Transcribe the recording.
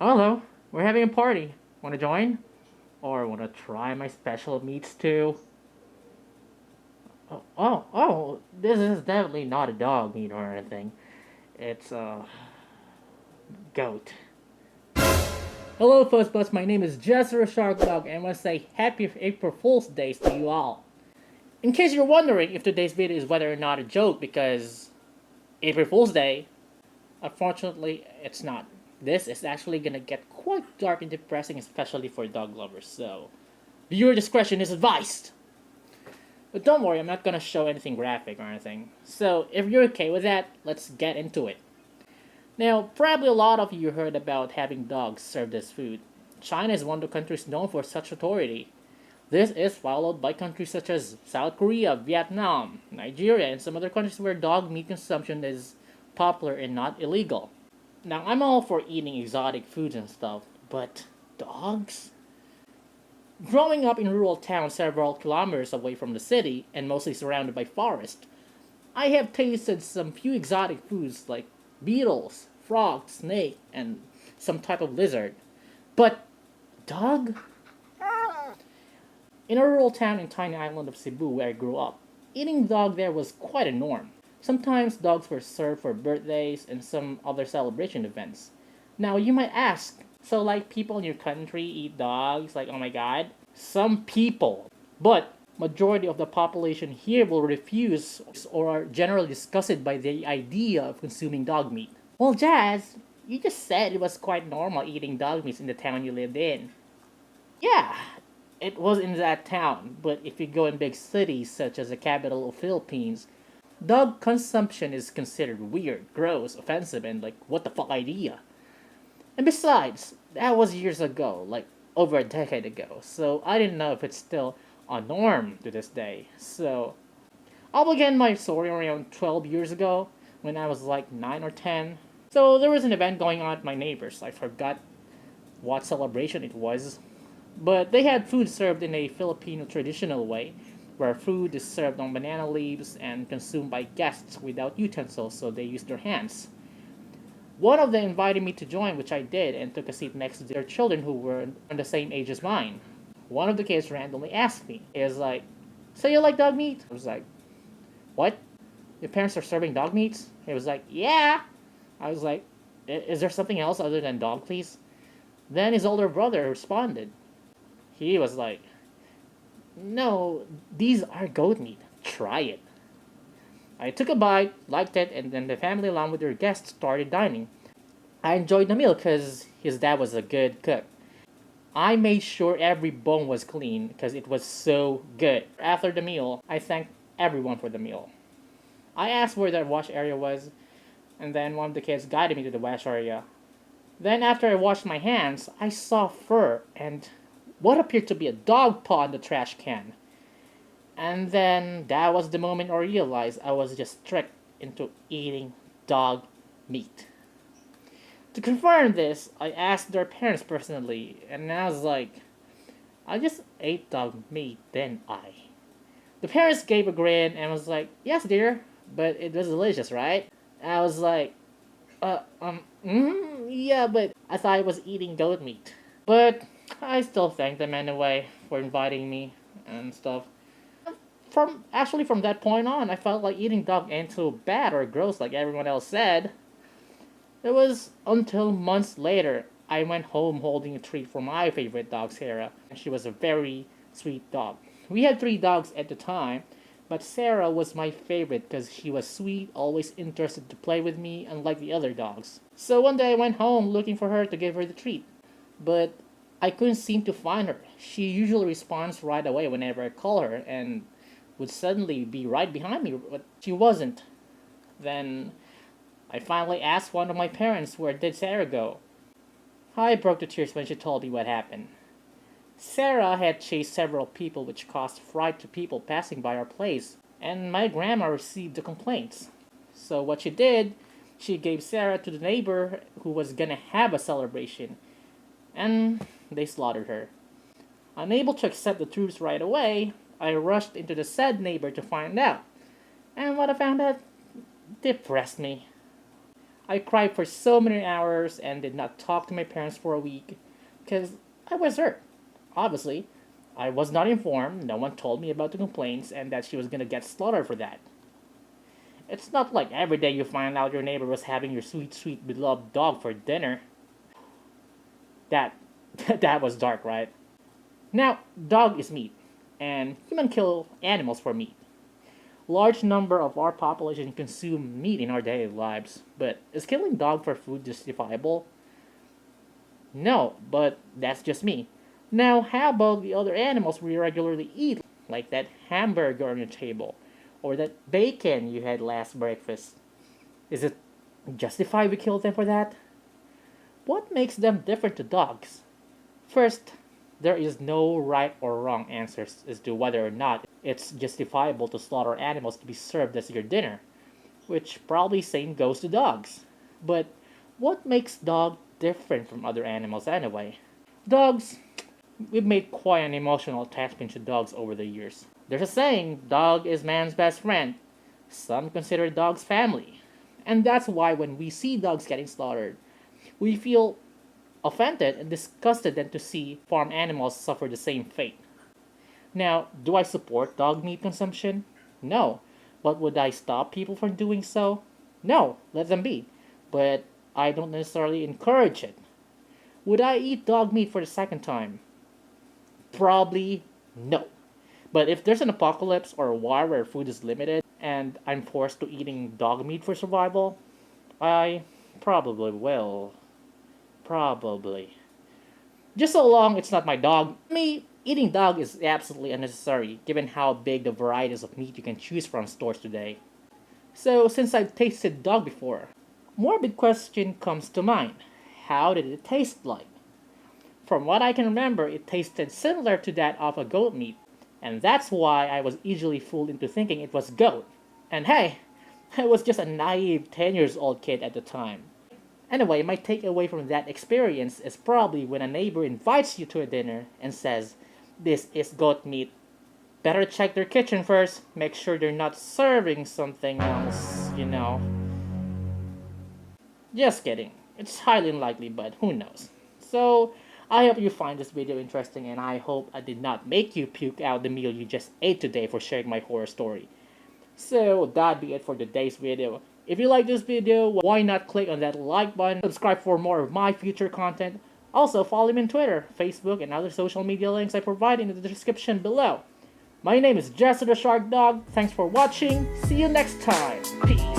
Hello, we're having a party. Want to join? Or want to try my special meats too? Oh, this is definitely not a dog meat or anything. It's a goat. Hello, Fuzzbus. My name is Jester Shark Dog, and I want to say Happy April Fool's Days to you all. In case you're wondering if today's video is whether or not a joke, because April Fool's Day, unfortunately, it's not. This is actually gonna get quite dark and depressing, especially for dog lovers, so viewer discretion is advised. But don't worry, I'm not gonna show anything graphic or anything. So if you're okay with that, let's get into it. Now, probably a lot of you heard about having dogs served as food. China is one of the countries known for such authority. This is followed by countries such as South Korea, Vietnam, Nigeria, and some other countries where dog meat consumption is popular and not illegal. Now, I'm all for eating exotic foods and stuff, but dogs? Growing up in rural towns several kilometers away from the city and mostly surrounded by forest, I have tasted some few exotic foods like beetles, frogs, snake, and some type of lizard. But dog? In a rural town in tiny island of Cebu where I grew up, eating dog there was quite a norm. Sometimes dogs were served for birthdays and some other celebration events. Now you might ask, so like people in your country eat dogs? Like oh my god? Some people. But majority of the population here will refuse or are generally disgusted by the idea of consuming dog meat. Well, Jazz, you just said it was quite normal eating dog meat in the town you lived in. Yeah, it was in that town, but if you go in big cities such as the capital of Philippines, dog consumption is considered weird, gross, offensive, and like what the fuck idea. And besides, that was years ago, like over a decade ago, so I didn't know if it's still a norm to this day. So I'll begin my story around 12 years ago when I was like 9 or 10. So there was an event going on at my neighbor's. I forgot what celebration it was, but they had food served in a Filipino traditional way, where food is served on banana leaves and consumed by guests without utensils, so they use their hands. One of them invited me to join, which I did, and took a seat next to their children who were on the same age as mine. One of the kids randomly asked me, he was like, so you like dog meat? I was like, what? Your parents are serving dog meat? He was like, yeah. I was like, is there something else other than dog, please? Then his older brother responded. He was like, no, these are goat meat. Try it. I took a bite, liked it, and then the family, along with their guests, started dining. I enjoyed the meal because his dad was a good cook. I made sure every bone was clean because it was so good. After the meal, I thanked everyone for the meal. I asked where the wash area was, and then one of the kids guided me to the wash area. Then, after I washed my hands, I saw fur and what appeared to be a dog paw in the trash can. And then that was the moment I realized I was just tricked into eating dog meat. To confirm this, I asked their parents personally, and I was like, I just ate dog meat, didn't I? The parents gave a grin and was like, yes, dear, but it was delicious, right? And I was like, yeah, but I thought I was eating goat meat. But I still thank them anyway for inviting me and stuff. From that point on, I felt like eating dog ain't so bad or gross like everyone else said. It was until months later I went home holding a treat for my favorite dog, Sarah, and she was a very sweet dog. We had three dogs at the time, but Sarah was my favorite because she was sweet, always interested to play with me, unlike the other dogs. So one day I went home looking for her to give her the treat, but I couldn't seem to find her. She usually responds right away whenever I call her and would suddenly be right behind me, but she wasn't. Then I finally asked one of my parents where did Sarah go. I broke to tears when she told me what happened. Sarah had chased several people, which caused fright to people passing by our place, and my grandma received the complaints. So what she did, she gave Sarah to the neighbor who was gonna have a celebration, and they slaughtered her. Unable to accept the truth right away, I rushed into the said neighbor to find out, and what I found out depressed me. I cried for so many hours and did not talk to my parents for a week because I was hurt. Obviously, I was not informed, no one told me about the complaints, and that she was gonna get slaughtered for that. It's not like every day you find out your neighbor was having your sweet, sweet, beloved dog for dinner. That, that was dark, right? Now, dog is meat, and human kill animals for meat. Large number of our population consume meat in our daily lives, but is killing dog for food justifiable? No, but that's just me. Now, how about the other animals we regularly eat, like that hamburger on your table, or that bacon you had last breakfast? Is it justified we kill them for that? What makes them different to dogs? First, there is no right or wrong answers as to whether or not it's justifiable to slaughter animals to be served as your dinner, which probably same goes to dogs. But what makes dog different from other animals anyway? Dogs, we've made quite an emotional attachment to dogs over the years. There's a saying, dog is man's best friend. Some consider dogs family. And that's why when we see dogs getting slaughtered, we feel offended and disgusted than to see farm animals suffer the same fate. Now, do I support dog meat consumption? No. But would I stop people from doing so? No, let them be. But I don't necessarily encourage it. Would I eat dog meat for the second time? Probably no. But if there's an apocalypse or a war where food is limited and I'm forced to eating dog meat for survival, I probably will. Probably. Just so long it's not my dog. Me, eating dog is absolutely unnecessary given how big the varieties of meat you can choose from stores today. So, since I've tasted dog before, morbid question comes to mind. How did it taste like? From what I can remember, it tasted similar to that of a goat meat, and that's why I was easily fooled into thinking it was goat. And hey, I was just a naive 10 years old kid at the time. Anyway, my takeaway from that experience is probably when a neighbor invites you to a dinner and says, "This is goat meat. Better check their kitchen first. Make sure they're not serving something else. Just kidding. It's highly unlikely, but who knows. So, I hope you find this video interesting, and I hope I did not make you puke out the meal you just ate today for sharing my horror story. So, that'd be it for today's video. If you like this video, why not click on that like button, subscribe for more of my future content. Also, follow me on Twitter, Facebook, and other social media links I provide in the description below. My name is Jester the Shark Dog. Thanks for watching. See you next time. Peace.